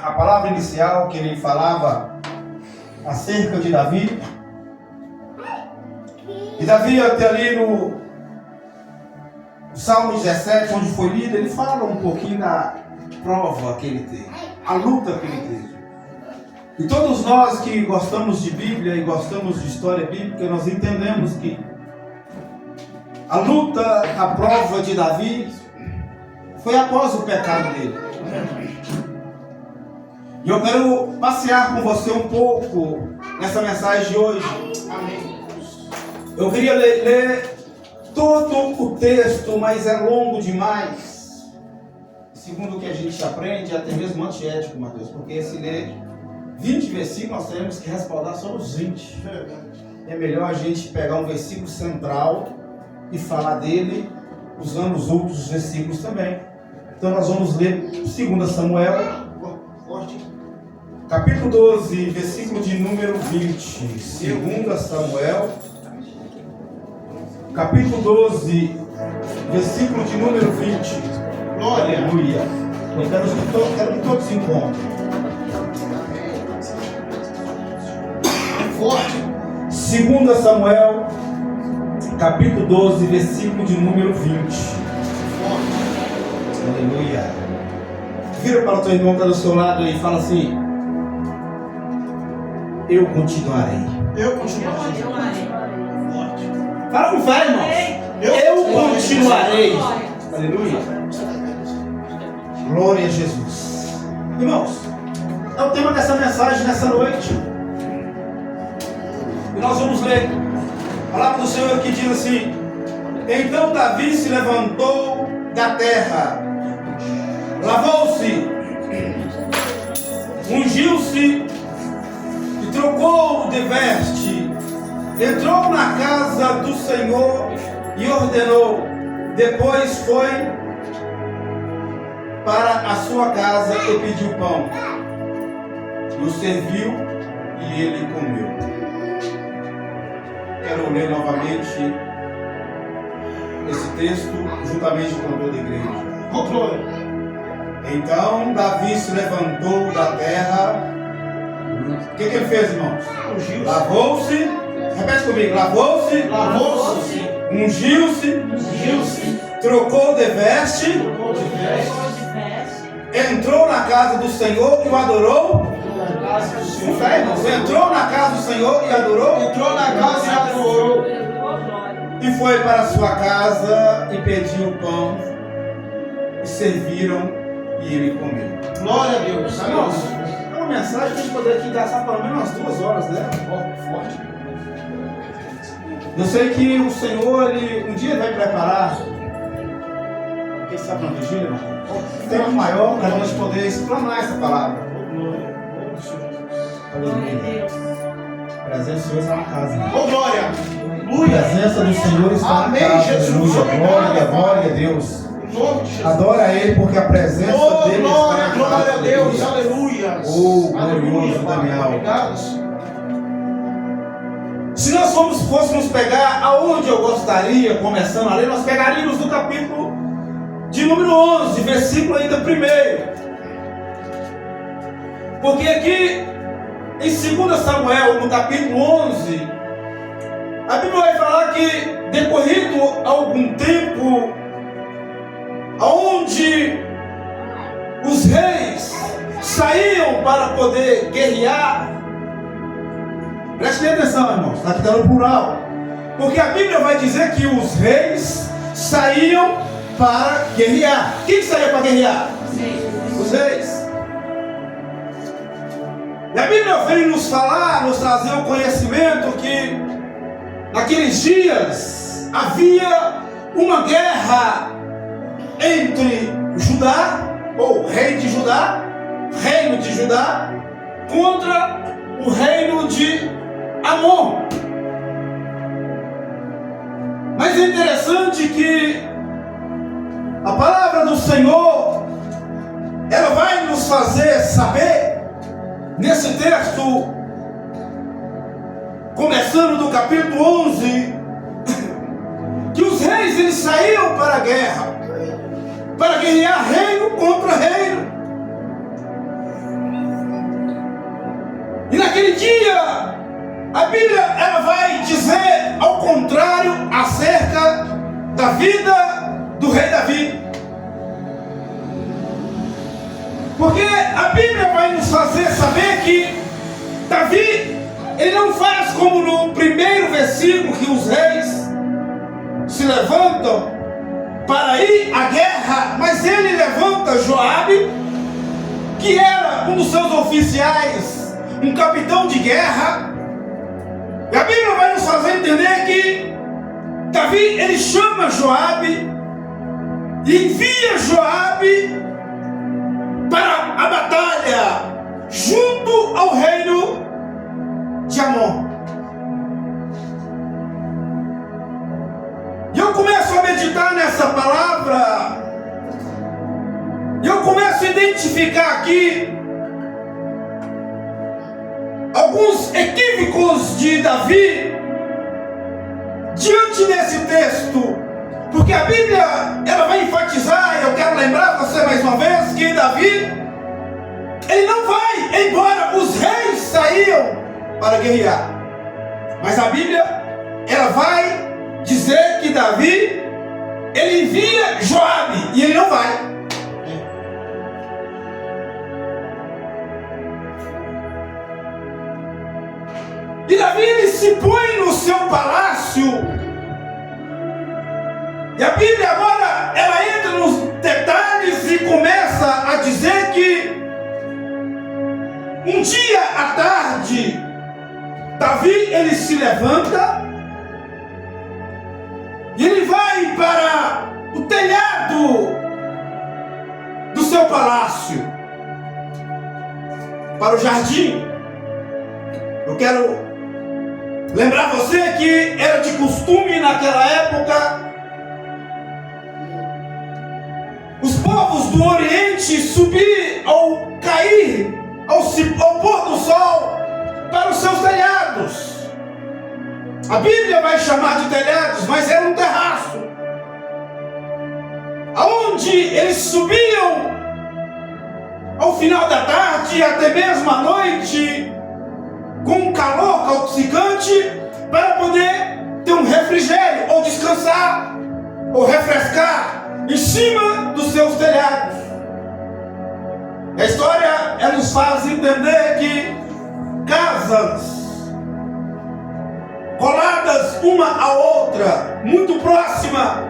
a palavra inicial que ele falava acerca de Davi. E Davi, até ali no Salmo 17, onde foi lido, ele fala um pouquinho da prova que ele teve, a luta que ele teve. E todos nós que gostamos de Bíblia e gostamos de história bíblica, nós entendemos que a luta, a prova de Davi foi após o pecado dele. E eu quero passear com você um pouco nessa mensagem de hoje. Amém. Eu queria ler todo o texto, mas é longo demais. Segundo o que a gente aprende, é até mesmo antiético, Mateus, porque se ler 20 versículos, nós teremos que respaldar só os 20. É melhor a gente pegar um versículo central e falar dele, usando os outros versículos também. Então nós vamos ler 2 Samuel, capítulo 12, versículo de número 20. 2 Samuel, capítulo 12, versículo de número 20. Glória! Aleluia! Eu quero que todos se encontrem. Forte! 2 Samuel, capítulo 12, versículo de número 20. Aleluia! Vira para o teu irmão que está do seu lado e fala assim: eu continuarei. Eu continuarei. Fala com fé, irmãos. Eu continuarei. Aleluia. Glória a Jesus. Irmãos, é o tema dessa mensagem nessa noite. E nós vamos ler a palavra do Senhor que diz assim: então Davi se levantou da terra, lavou-se, ungiu-se e trocou de veste, entrou na casa do Senhor e ordenou. Depois foi para a sua casa e pediu pão, e o serviu e ele comeu. Quero ler novamente esse texto juntamente com toda a igreja. Então Davi se levantou da terra. O que ele fez, irmãos? Lavou-se. Repete comigo. Lavou-se. Ungiu-se. Trocou de veste. Entrou na casa do Senhor e o adorou. Entrou na casa do Senhor e adorou. Entrou na casa e adorou. E foi para a sua casa e pediu pão. E serviram e ele comeu. Glória a Deus. Irmãos, é uma mensagem que a gente poderia aqui gastar pelo menos umas 2 horas, né? Forte. Eu sei que o Senhor, ele um dia vai preparar, quem sabe na vigília, irmão, um tempo maior para nós poder explanar essa palavra. Aleluia. A presença do Senhor está na casa. Oh, glória! A presença do Senhor está na casa. Aleluia. Glória a Deus. Adora Ele, porque a presença dele está na casa. Glória a Deus. Aleluia. Oh, glorioso Daniel. Se nós fôssemos pegar aonde eu gostaria, começando a ler, nós pegaríamos no capítulo de número 11, versículo ainda 1. Porque aqui em 2 Samuel, no capítulo 11, a Bíblia vai falar que decorrido algum tempo, onde os reis saíam para poder guerrear. Prestem atenção, irmãos, está aqui no plural. Porque a Bíblia vai dizer que os reis saíam para guerrear. Quem saía para guerrear? Os reis. E a Bíblia vem nos falar, nos trazer o conhecimento que naqueles dias havia uma guerra entre Judá, ou rei de Judá, reino de Judá, contra o reino de Amon. Mas é interessante que a palavra do Senhor, ela vai nos fazer saber, nesse texto, começando do capítulo 11, que os reis eles saíam para a guerra, para guerrear reino contra reino. E naquele dia, a Bíblia ela vai dizer ao contrário acerca da vida do rei Davi. Porque a Bíblia vai nos fazer saber que Davi, ele não faz como no primeiro versículo, que os reis se levantam para ir à guerra, mas ele levanta Joabe, que era um dos seus oficiais, um capitão de guerra. E a Bíblia vai nos fazer entender que Davi, ele chama Joabe e envia Joabe para a batalha junto ao reino de Amon. E eu começo a meditar nessa palavra, e eu começo a identificar aqui alguns equívocos de Davi diante desse texto, porque a Bíblia ela vai enfatizar, e eu quero lembrar você mais uma vez, que Davi, ele não vai, embora os reis saíam para guerrear, mas a Bíblia ela vai dizer que Davi, ele envia Joabe, e ele não vai. E Davi, ele se põe no seu palácio. E a Bíblia agora, ela entra nos detalhes e começa a dizer que um dia à tarde, Davi, ele se levanta e ele vai para o telhado do seu palácio, para o jardim. Eu quero lembrar você que era de costume naquela época os povos do Oriente subir ao cair, ao pôr do sol, para os seus telhados. A Bíblia vai chamar de telhados, mas era um terraço, aonde eles subiam ao final da tarde, até mesmo à noite, com um calor calcicante, para poder ter um refrigério, ou descansar, ou refrescar em cima dos seus telhados. A história ela nos faz entender que casas coladas uma à outra, muito próxima,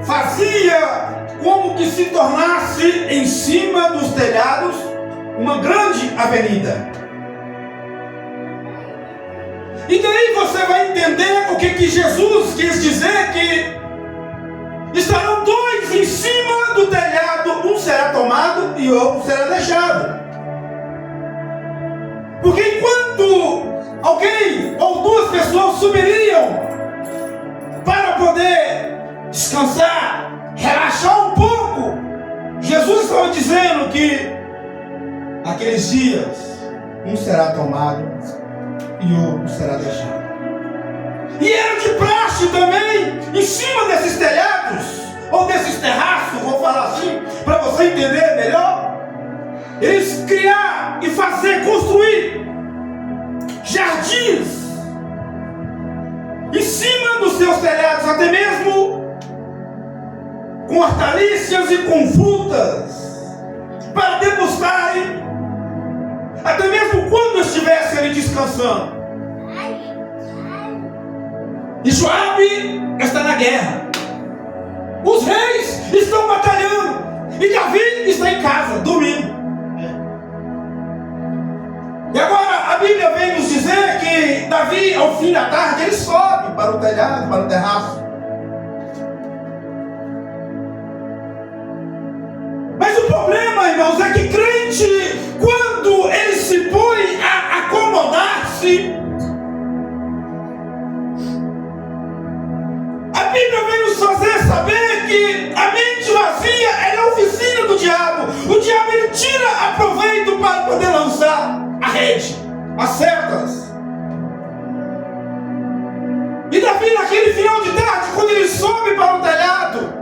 fazia como que se tornasse em cima dos telhados uma grande avenida. E daí você vai entender o que Jesus quis dizer, que estarão dois em cima do telhado, um será tomado e outro será deixado. Porque enquanto alguém ou duas pessoas subiriam para poder descansar, relaxar um pouco, Jesus estava dizendo que naqueles dias um será tomado e outro será deixado. E era de praxe também, em cima desses telhados, ou desses terraços, vou falar assim, para você entender melhor, eles criar e fazer, construir jardins em cima dos seus telhados, até mesmo com hortaliças e com frutas, para degustarem, até mesmo quando estivessem ali descansando. E Joabe está na guerra, os reis estão batalhando, e Davi está em casa, dormindo. E agora a Bíblia vem nos dizer que Davi, ao fim da tarde, ele sobe para o telhado, para o terraço. Mas o problema, irmãos, é que crente, quando ele se põe a acomodar-se, a Bíblia vem nos fazer saber que a mente vazia é a oficina do diabo. O diabo, ele tira proveito para poder lançar a rede, as setas. E Davi, naquele final de tarde, quando ele sobe para o telhado,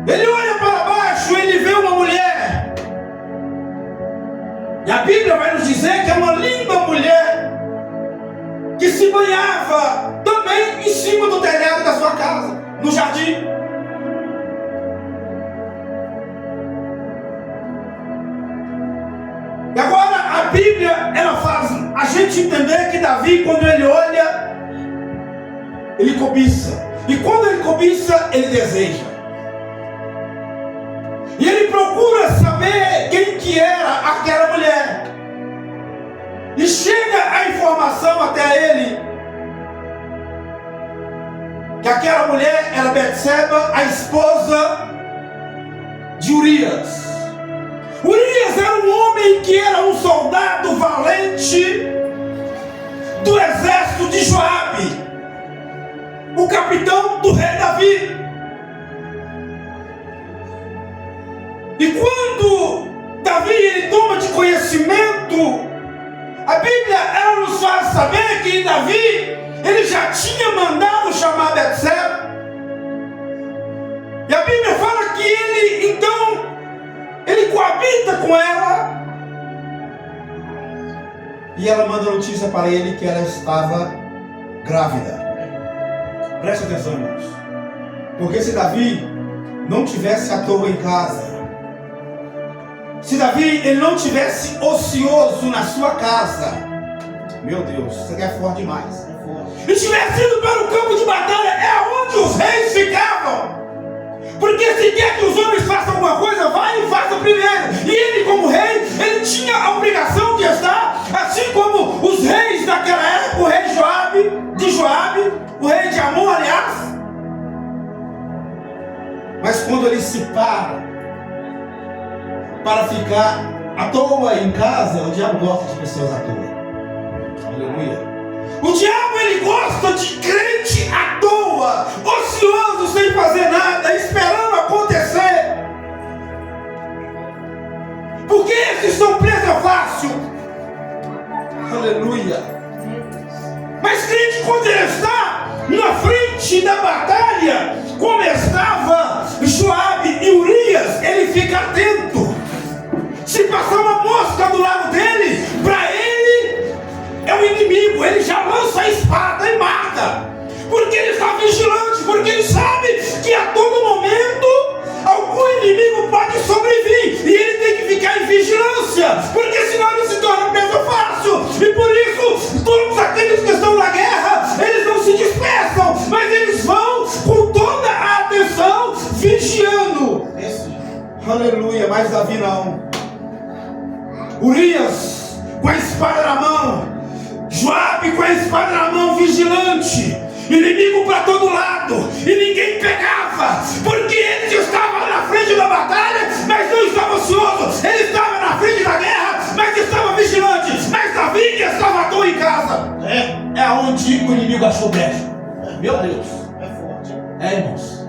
ele olha para baixo e ele vê uma mulher E a Bíblia vai nos dizer que é uma linda mulher que se banhava também em cima do telhado da sua casa, no jardim. E agora a Bíblia, ela faz a gente entender que Davi, quando ele olha, ele cobiça. E quando ele cobiça, ele deseja. E ele procura saber quem que era aquela mulher. E chega a informação até ele que aquela mulher era Betseba, a esposa de Urias. Urias era um homem que era um soldado valente do exército de Joabe, o capitão do rei Davi. E quando Davi ele toma de conhecimento, a Bíblia ela nos faz saber que Davi ele já tinha mandado chamar Betseba. E a Bíblia fala que ele então ele coabita com ela. E ela manda notícia para ele que ela estava grávida. Preste atenção, irmãos. Porque se Davi não tivesse à toa em casa, se Davi ele não tivesse ocioso na sua casa, meu Deus, isso aqui é forte demais. E tivesse ido para o campo de batalha, é onde os reis ficavam. Porque se quer que os homens façam alguma coisa, vai e faça primeiro. E ele, como rei, ele tinha a obrigação de estar, assim como os reis daquela época, o rei Joabe, o rei de Amon, aliás. Mas quando ele se para ficar à toa em casa, o diabo gosta de pessoas à toa. Aleluia. O diabo ele gosta de crente à toa, ocioso, sem fazer nada, esperando acontecer. Porque esses são presa fácil. Aleluia. Mas crente, quando ele está na frente da batalha, como estava Joabe e Urias, ele fica atento. Se passar uma mosca do lado dele, para ele é o inimigo, ele já lança a espada e mata. Porque ele está vigilante, porque ele sabe que a todo momento algum inimigo pode sobrevir. E ele tem que ficar em vigilância, porque senão ele se torna presa fácil. E por isso, todos aqueles que estão na guerra, eles não se dispersam, mas eles vão com toda a atenção, vigiando. Aleluia, mas Davi não. Urias com a espada na mão, Joabe com a espada na mão, vigilante, inimigo para todo lado, e ninguém pegava, porque ele estava na frente da batalha, mas não estava ocioso. Ele estava na frente da guerra, mas estava vigilante. Mas Davi que estava à toa em casa, é onde o inimigo achou brecha. Meu Deus, é forte. Irmãos,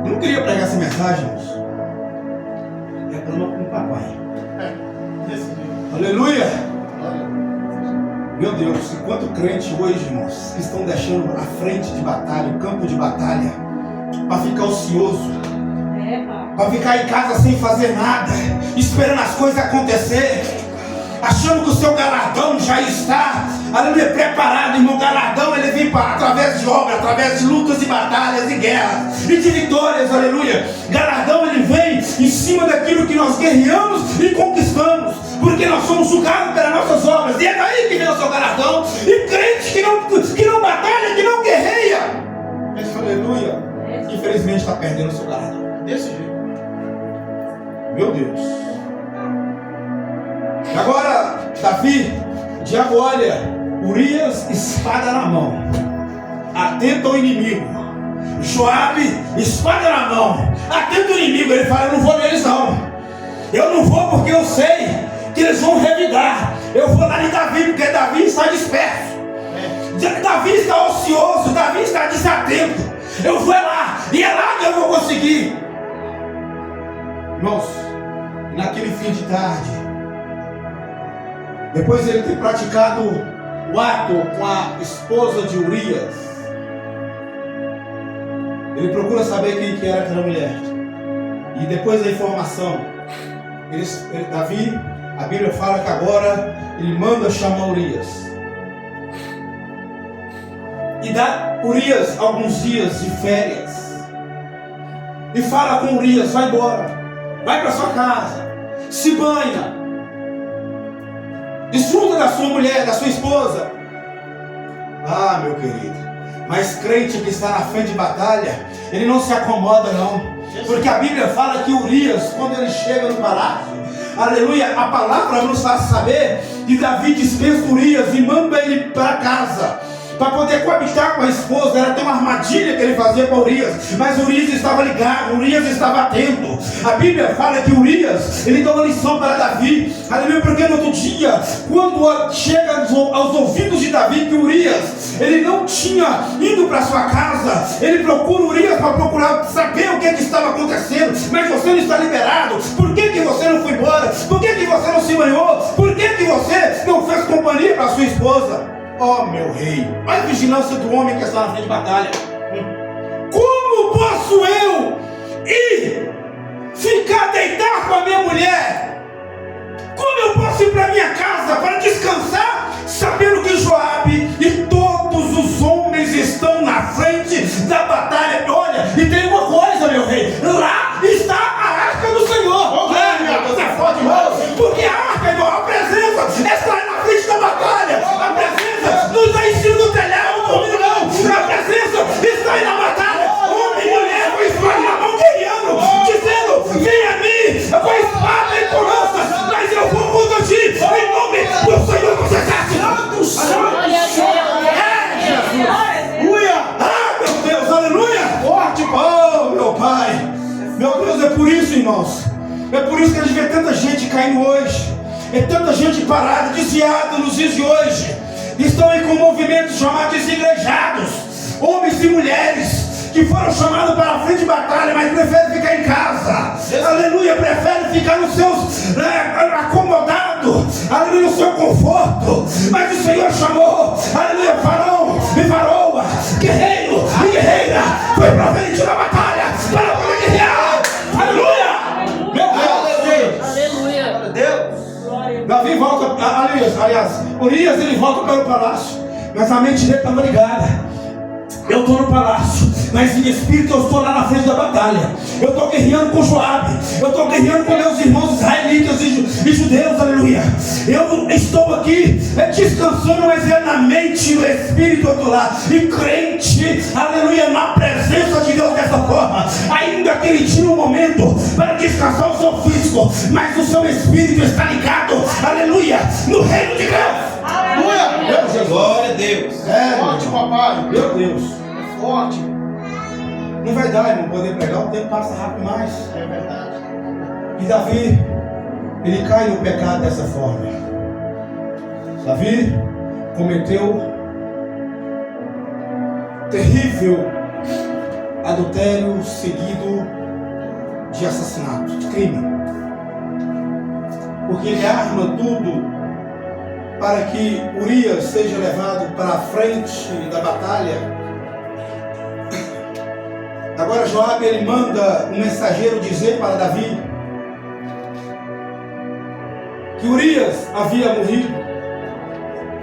eu não queria pregar essa mensagem, irmãos. Reclama com o papai. Aleluia. Meu Deus, enquanto crente hoje, irmãos, que estão deixando a frente de batalha, o campo de batalha, para ficar ocioso, para ficar em casa sem fazer nada, esperando as coisas acontecerem, achando que o seu galardão já está, aleluia, preparado. Irmão, galardão ele vem através de obra, através de lutas e batalhas e guerras e de vitórias, aleluia. Galardão ele vem em cima daquilo que nós guerreamos e conquistamos, porque nós somos julgados pelas nossas obras, e é daí que vem o seu galardão. E crente que não batalha, que não guerreia, aleluia, infelizmente está perdendo o seu galardão. Desse jeito. Meu Deus. Agora, Davi, o diabo olha, Urias, espada na mão, atento ao inimigo. Joabe, espada na mão, atento ao inimigo. Ele fala: eu não vou neles não. Eu não vou porque eu sei que eles vão revidar. Eu vou lá em Davi, porque Davi está disperso. Davi está ocioso, Davi está desatento. Eu vou lá, e é lá que eu vou conseguir. Irmãos, naquele fim de tarde, depois de ele ter praticado o ato com a esposa de Urias, ele procura saber quem que era aquela mulher. E depois da informação, Davi A Bíblia fala que agora ele manda chamar Urias. E dá Urias alguns dias de férias. E fala com Urias: vai embora, vai para sua casa, se banha, desfruta da sua mulher, da sua esposa. Ah, meu querido, mas crente que está na frente de batalha, ele não se acomoda não. Porque a Bíblia fala que Urias, quando ele chega no palácio, aleluia, a palavra nos faz saber que Davi dispensa Urias e manda ele para casa, para poder coabitar com a esposa. Era até uma armadilha que ele fazia para Urias, mas Urias estava ligado, Urias estava atento. A Bíblia fala que Urias, ele dá uma lição para Davi, aleluia, porque no outro dia, quando chega aos ouvidos de Davi que Urias, ele não tinha ido para sua casa, ele procura Urias para procurar saber o que estava acontecendo. Mas você não está liberado, por que você não foi embora? Por que você não se banhou? Por que você não fez companhia para sua esposa? Oh, meu rei, olha a vigilância do homem que está na frente de batalha. Como posso eu ir ficar deitar com a minha mulher? Como eu posso ir para minha casa para descansar, sabendo que Joabe e todos os homens estão na frente da batalha? Olha, e tem uma coisa, meu rei, lá está a arca do Senhor. Você é forte, irmão, porque a arca, irmão, a presença está na frente da batalha. A presença não está em cima do telhado, não. A presença está aí na batalha. Homem e mulher com a espada na mão, guerreando, dizendo: vem a mim com a espada e com lança, mas eu vou contra ti, em nome do Senhor dos Exércitos. Ah, meu Deus, aleluia. Forte, oh, meu Pai. Meu Deus, é por isso, irmãos. É por isso que a gente vê tanta gente caindo hoje. É tanta gente parada, desviada nos dias de hoje. Estão aí com movimentos chamados desigrejados. Homens e mulheres que foram chamados para a frente de batalha, mas preferem ficar em casa. Aleluia, preferem ficar nos seus acomodado, aleluia, no seu conforto. Mas o Senhor chamou, aleluia, varão e varoa, guerreiro e guerreira, foi para a frente da batalha para poder guerrear. Aleluia, meu Deus, aleluia, Deus. Davi volta, aliás, Urias, ele volta para o palácio, mas a mente dele estava ligada. Eu estou no palácio, mas em espírito eu estou lá na frente da batalha. Eu estou guerreando com Joabe, eu estou guerreando com meus irmãos israelitas e judeus, aleluia. Eu estou aqui descansando, mas é na mente e no espírito eu estou lá. E crente, aleluia, na presença de Deus dessa forma. Ainda que ele tire um momento para descansar o seu físico, mas o seu espírito está ligado, aleluia, no reino de Deus. Aleluia! Deus, Jesus. Glória a Deus. É forte, papai. Meu Deus. É forte. Não vai dar, irmão, poder pregar. O tempo passa rápido demais. É verdade. E Davi, ele cai no pecado dessa forma. Davi cometeu terrível adultério seguido de assassinato, de crime. Porque ele arma tudo para que Urias seja levado para a frente da batalha. Agora Joabe, ele manda um mensageiro dizer para Davi que Urias havia morrido.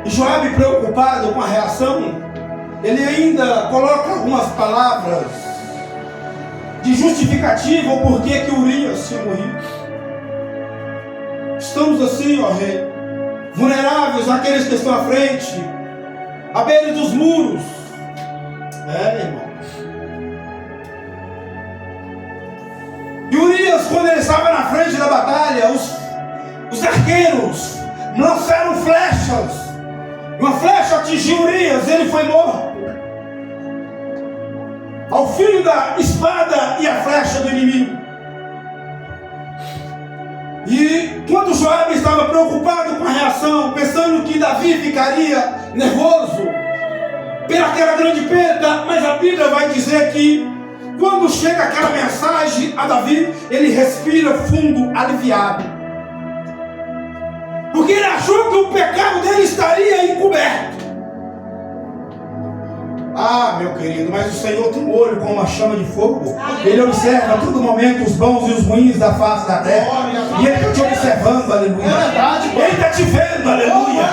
E Joabe, preocupado com a reação, ele ainda coloca algumas palavras de justificativa o porquê que Urias tinha morrido. Estamos assim, ó rei, vulneráveis àqueles que estão à frente, à beira dos muros. Irmão. E Urias, quando ele estava na frente da batalha, os arqueiros lançaram flechas. Uma flecha atingiu Urias, ele foi morto. Ao fio da espada e a flecha do inimigo. E quando Joabe estava preocupado com a reação, pensando que Davi ficaria nervoso pelaquela grande perda, mas a Bíblia vai dizer que quando chega aquela mensagem a Davi, ele respira fundo, aliviado, porque ele achou que o pecado dele estaria encoberto. Ah, meu querido, mas o Senhor tem um olho como uma chama de fogo. Ele observa a todo momento os bons e os ruins da face da terra. E Ele está te observando, aleluia. Ele está te vendo, aleluia.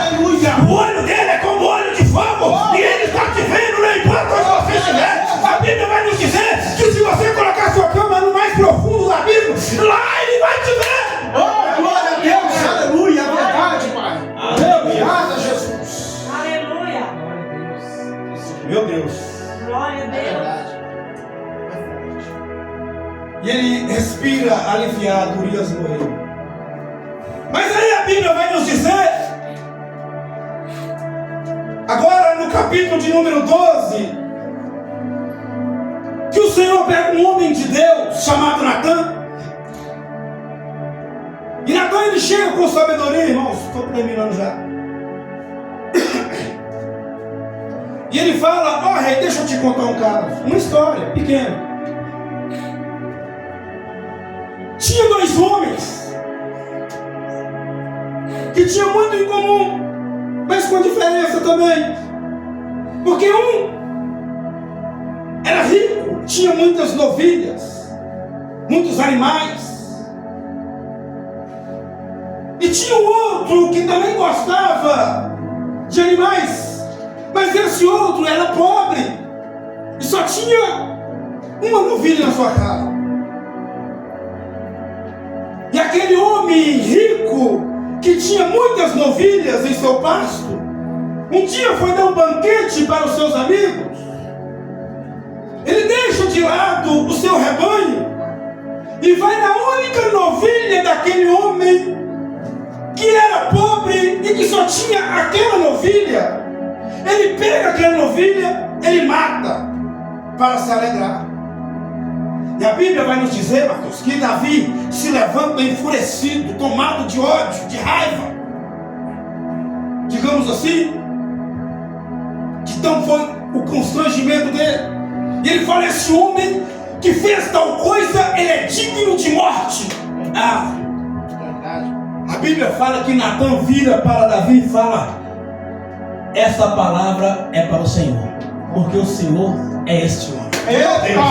O olho dele é como o olho de fogo. E Ele está te vendo, não importa onde você estiver. A Bíblia vai nos dizer que se você colocar sua cama no mais profundo do abismo, lá Ele vai te ver. Oh, glória a Deus, aleluia, é verdade, Pai. Obrigado, Jesus. Aleluia. Meu Deus. Glória a Deus. E ele respira aliviado, Urias morreu. Mas aí a Bíblia vai nos dizer, agora no capítulo de número 12, que o Senhor pega um homem de Deus chamado Natã. E Natã ele chega com sabedoria, irmãos, estou terminando já. E ele fala, ó rei, deixa eu te contar um caso, uma história pequena. Tinha dois homens que tinham muito em comum, mas com diferença também. Porque um era rico, tinha muitas novilhas, muitos animais. E tinha um outro que também gostava de animais, mas esse outro era pobre e só tinha uma novilha na sua casa. E aquele homem rico que tinha muitas novilhas em seu pasto, um dia foi dar um banquete para os seus amigos. Ele deixa de lado o seu rebanho e vai na única novilha daquele homem que era pobre e que só tinha aquela novilha. Ele pega aquela novilha, ele mata para se alegrar. E a Bíblia vai nos dizer, Marcos, que Davi se levanta enfurecido, tomado de ódio, de raiva, digamos assim, que tão foi o constrangimento dele. E ele fala, esse homem que fez tal coisa, ele é digno de morte. A Bíblia fala que Natã vira para Davi e fala, essa palavra é para o Senhor, porque o Senhor é este homem. Meu Deus!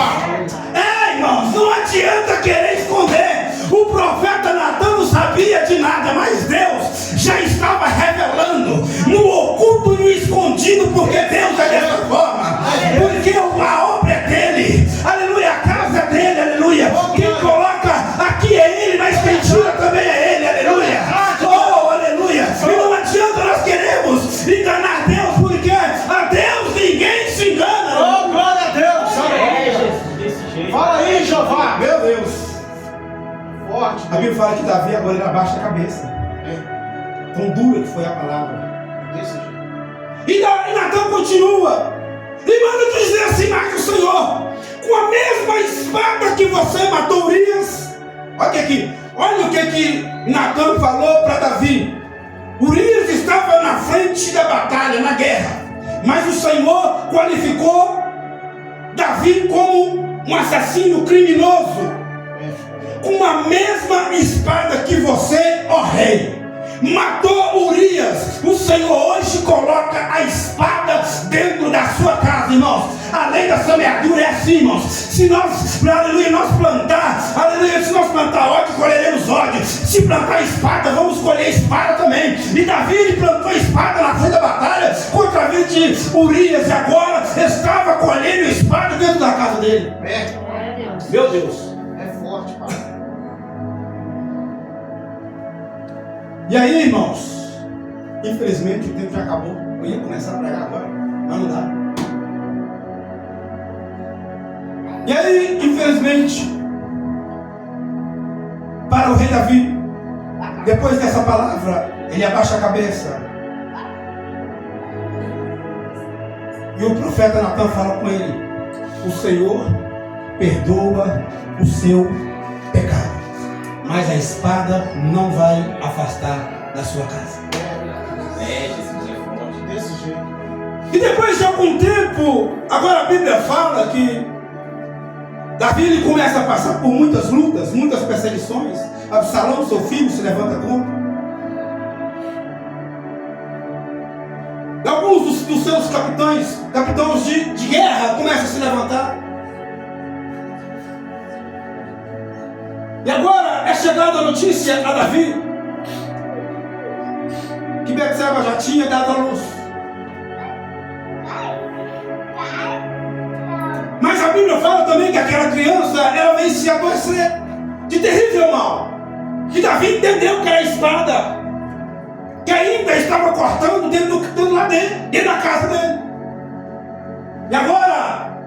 Irmãos, não adianta querer esconder. O profeta Natã não sabia de nada, mas Deus já estava revelando no oculto e no escondido, porque Deus é dessa forma. Porque a obra é dele, aleluia, a casa é dele, aleluia. Quem coloca aqui é ele, mas quem tira também é ele, aleluia. Oh, aleluia. E não adianta nós queremos enganar Deus, porque a Deus ninguém se engana. Oh, glória a Deus. Fala aí, Jeová. Meu Deus. Forte. A Bíblia fala que Davi agora ele abaixa a cabeça. Tão dura que foi a palavra. Desse jeito. E Natã continua. E manda dizer assim, marca o Senhor, com a mesma espada que você matou Urias. Olha o que Natã falou para Davi. Urias estava na frente da batalha, na guerra. Mas o Senhor qualificou Davi como um assassino criminoso. Com a mesma espada que você, ó rei, matou Urias, o Senhor hoje coloca a espada dentro da sua casa, irmãos. A lei da semeadura é assim, irmãos. Se nós, aleluia, nós plantar, aleluia, se nós plantar ódio, colheremos ódio. Se plantar espada, vamos colher espada também. E Davi, ele plantou espada na frente da batalha contra a vida de Urias, e agora estava colhendo espada dentro da casa dele. Meu Deus. É forte, pai. E aí, irmãos, infelizmente o tempo já acabou. Eu ia começar a pregar agora, mas não dá. E aí, infelizmente, para o rei Davi, depois dessa palavra, ele abaixa a cabeça. E o profeta Natã fala com ele: o Senhor perdoa o seu pecado, mas a espada não vai afastar da sua casa. Jesus é forte. Desse jeito. E depois de algum tempo, agora a Bíblia fala que Davi ele começa a passar por muitas lutas, muitas perseguições. Absalão, seu filho, se levanta contra. Alguns dos dos seus capitães de guerra começam a se levantar. E agora é chegada a notícia a Davi que Betseba já tinha dado à luz. Mas a Bíblia fala também que aquela criança, ela vem se adoecer de terrível mal. Que Davi entendeu que era a espada, que ainda estava cortando dentro da casa dele. E agora,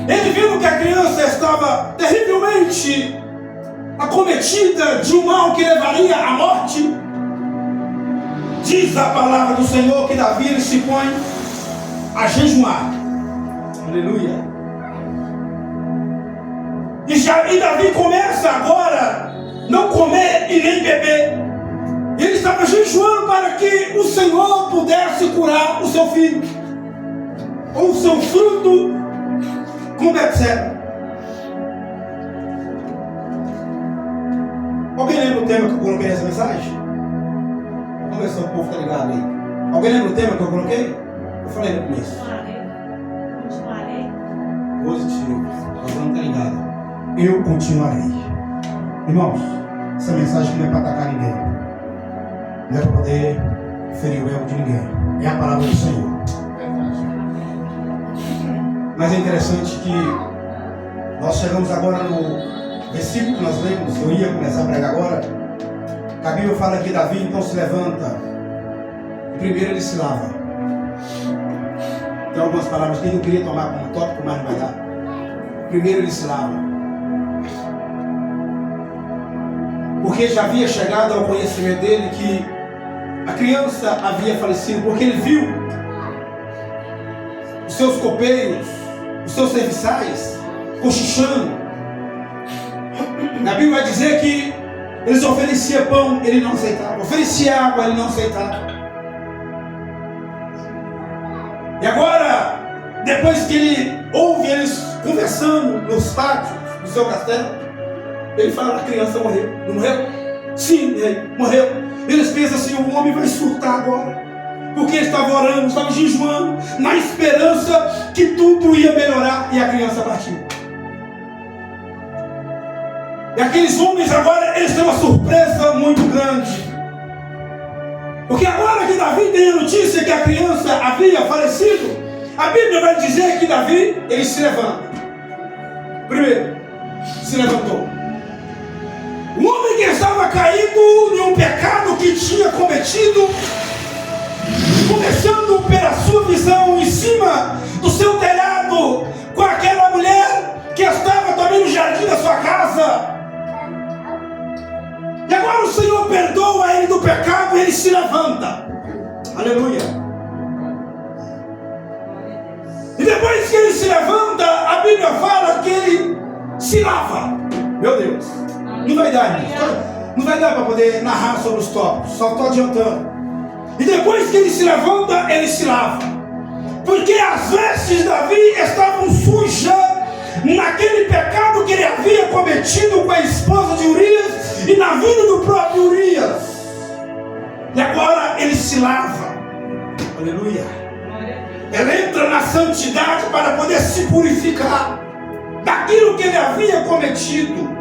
ele viu que a criança estava terrivelmente acometida de um mal que levaria à morte. Diz a palavra do Senhor que Davi ele se põe a jejuar. Aleluia. E Davi começa agora não comer e nem beber. Ele estava jejuando para que o Senhor pudesse curar o seu filho, ou o seu fruto com Betseba. Alguém lembra o tema que eu coloquei nessa mensagem? Vamos ver se o povo está ligado aí. Alguém lembra o tema que eu coloquei? Eu falei no começo. Continuarei. Positivo. Você não está ligado. Eu continuarei. Irmãos, essa mensagem não é para atacar ninguém. Não é para poder ferir o ego de ninguém. É a palavra do Senhor. Mas é interessante que nós chegamos agora no versículo que nós lemos. Eu ia começar a pregar agora. A Bíblia fala que Davi então se levanta. E primeiro ele se lava. Tem algumas palavras que eu queria tomar como tópico, mas não vai dar. Primeiro ele se lava. Porque já havia chegado ao conhecimento dele que a criança havia falecido. Porque ele viu os seus copeiros, os seus serviçais cochichando. Na Bíblia vai dizer que eles ofereciam pão, ele não aceitava. Oferecia água, ele não aceitava. E agora, depois que ele ouve eles conversando nos pátios do seu castelo, ele fala: a criança morreu. Não morreu? Sim, morreu. Eles pensam assim: o homem vai surtar agora. Porque ele estava orando, estava jejuando, na esperança que tudo ia melhorar. E a criança partiu. E aqueles homens agora, eles têm uma surpresa muito grande. Porque agora que Davi tem a notícia que a criança havia falecido, a Bíblia vai dizer que Davi, ele se levanta. Primeiro, se levantou. O homem que estava caído em um pecado que tinha cometido, começando pela sua visão em cima do seu telhado, com aquela mulher que estava também no jardim da sua casa. E agora o Senhor perdoa ele do pecado e ele se levanta. Aleluia. E depois que ele se levanta, a Bíblia fala que ele se lava. Meu Deus. Não vai dar, irmãos. Não vai dar para poder narrar sobre os tópicos. Só estou adiantando. E depois que ele se levanta, ele se lava. Porque as vestes de Davi estavam sujas naquele pecado que ele havia cometido com a esposa de Urias e na vida do próprio Urias. E agora ele se lava. Aleluia. Ele entra na santidade para poder se purificar daquilo que ele havia cometido.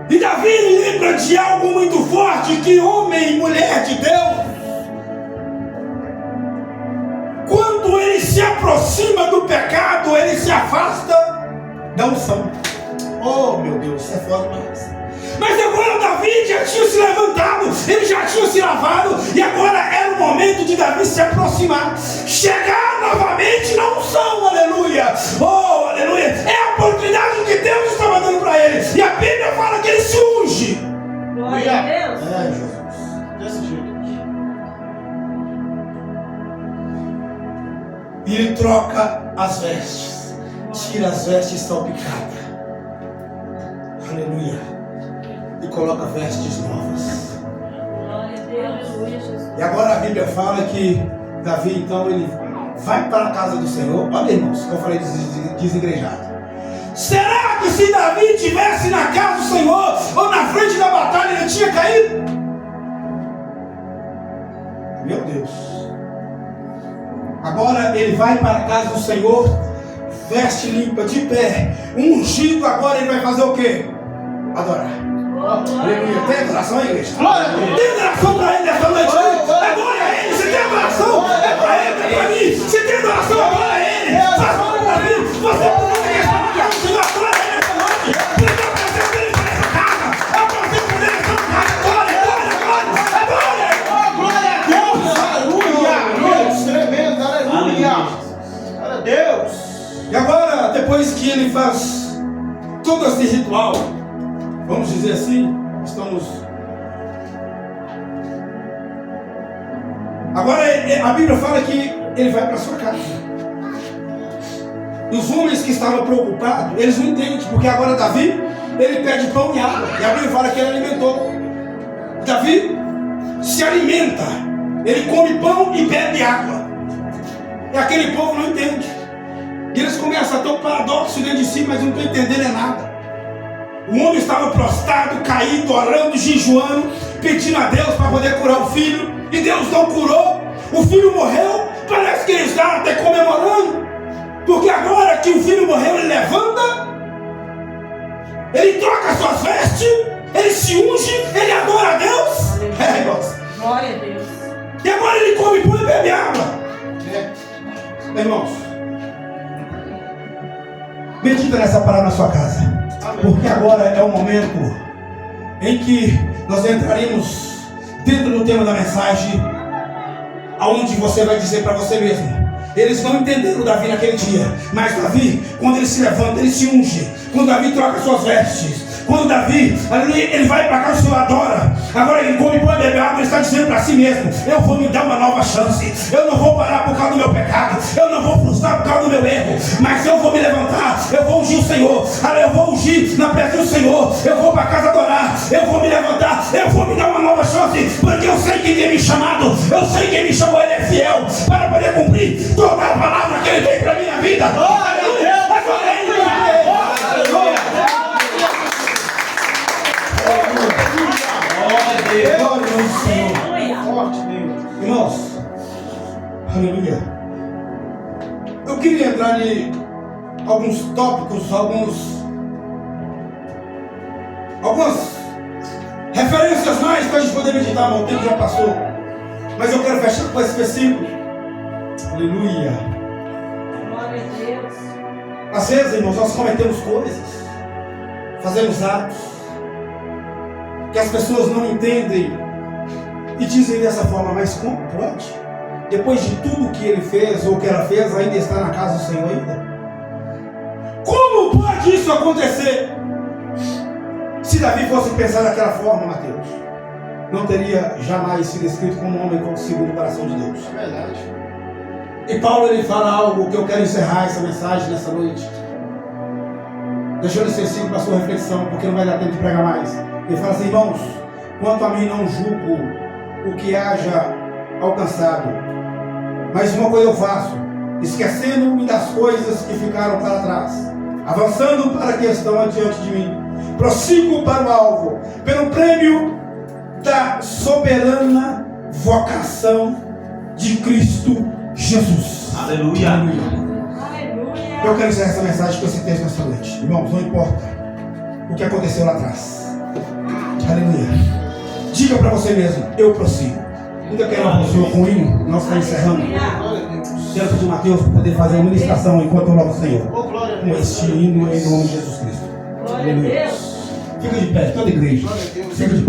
E Davi lembra de algo muito forte, que homem e mulher de Deus, quando ele se aproxima do pecado, ele se afasta da unção. Oh meu Deus, isso é foda demais. Mas agora Davi já tinha se levantado, ele já tinha se lavado, e agora era o momento de Davi se aproximar, chegar novamente na unção, aleluia. Oh, aleluia, é a oportunidade que Deus estava dando para ele, e a Bíblia fala que ele se unge. Glória a Deus. É, Jesus, desse jeito. E ele troca as vestes, tira as vestes salpicadas, aleluia, e coloca vestes novas. Glória a Deus. E agora a Bíblia fala que Davi, então, ele vai para a casa do Senhor. Olha, irmãos, que eu falei desigrejado. Será que se Davi estivesse na casa do Senhor, ou na frente da batalha, ele tinha caído? vai para a casa do Senhor, veste limpa, de pé, ungido. Agora ele vai fazer o quê? Adorar. Aleluia. Tem adoração aí, igreja? Tem adoração para ele nessa noite? Adora ele. Se tem adoração, é para ele, é para mim. Se tem adoração, adora ele. Faz para mim. Você não tem que estar na casa do Senhor. Adora ele nessa noite. Você tem a presença dele para essa casa. A presença dele para essa casa. Adora. Glória a Deus. Aleluia. Deus tremendo. Aleluia. Glória a Deus. E agora, depois que ele faz todo esse ritual, vamos dizer assim, estamos... Agora a Bíblia fala que ele vai para sua casa. E os homens que estavam preocupados, eles não entendem, porque agora Davi, ele pede pão e água. E a Bíblia fala que ele alimentou. Davi se alimenta, ele come pão e bebe água. E aquele povo não entende. E eles começam a ter um paradoxo dentro de si, mas não estão entendendo nada. O homem estava prostrado, caído, orando, jejuando, pedindo a Deus para poder curar o filho. E Deus não curou. O filho morreu. Parece que eles estavam até comemorando. Porque agora que o filho morreu, ele levanta, ele troca suas vestes, ele se unge, ele adora a Deus. Irmãos. Glória a Deus. E agora ele come pão e bebe água. Irmãos, medita nessa palavra na sua casa. Porque agora é o momento em que nós entraremos dentro do tema da mensagem, aonde você vai dizer para você mesmo. Eles não entenderam Davi naquele dia, mas Davi, quando ele se levanta, ele se unge. Quando Davi troca suas vestes, quando Davi, aleluia, ele vai para cá, o Senhor adora. Agora ele come pão e bebe água, ele está dizendo para si mesmo: eu vou me dar uma nova chance. Eu não vou parar por causa do meu pecado, eu não vou frustrar por causa do meu erro, mas eu vou me levantar, eu vou ungir o Senhor, eu vou ungir na presença do Senhor, eu vou para casa adorar, eu vou me levantar, eu vou me dar uma nova chance, porque eu sei quem tem me chamado, eu sei quem me chamou, ele é fiel para poder cumprir toda a palavra que ele tem para a minha vida. Aleluia! Agora ele glória ao Senhor. Forte Deus. Irmãos, aleluia. Eu queria entrar em alguns tópicos, algumas referências mais para a gente poder meditar, mas o tempo já passou. Mas eu quero fechar com esse versículo. Aleluia. Glória a Deus. Às vezes, irmãos, nós cometemos coisas, fazemos atos que as pessoas não entendem e dizem dessa forma: mas como pode? Depois de tudo que ele fez ou que ela fez, ainda está na casa do Senhor ainda? Como pode isso acontecer? Se Davi fosse pensar daquela forma, Mateus, não teria jamais sido escrito como um homem segundo o coração de Deus. É verdade. E Paulo, ele fala algo que eu quero encerrar essa mensagem nessa noite, deixando esse versículo para a sua reflexão, porque não vai dar tempo de pregar mais. Ele fala assim: irmãos, quanto a mim não julgo o que haja alcançado, mas uma coisa eu faço, esquecendo-me das coisas que ficaram para trás, avançando para a que estão adiante de mim, prossigo para o alvo, pelo prêmio da soberana vocação de Cristo Jesus. Aleluia. Aleluia. Eu quero encerrar essa mensagem com esse texto nessa noite. Irmãos, não importa o que aconteceu lá atrás. Aleluia. Diga para você mesmo: eu prossigo. Ainda quero o Senhor com o hino. Nós estamos encerrando. Quero pedir Mateus para poder fazer uma ministração enquanto eu louvo o Senhor com este hino em nome de Jesus Cristo. Glória a Deus. Fica de pé, toda igreja. Fica de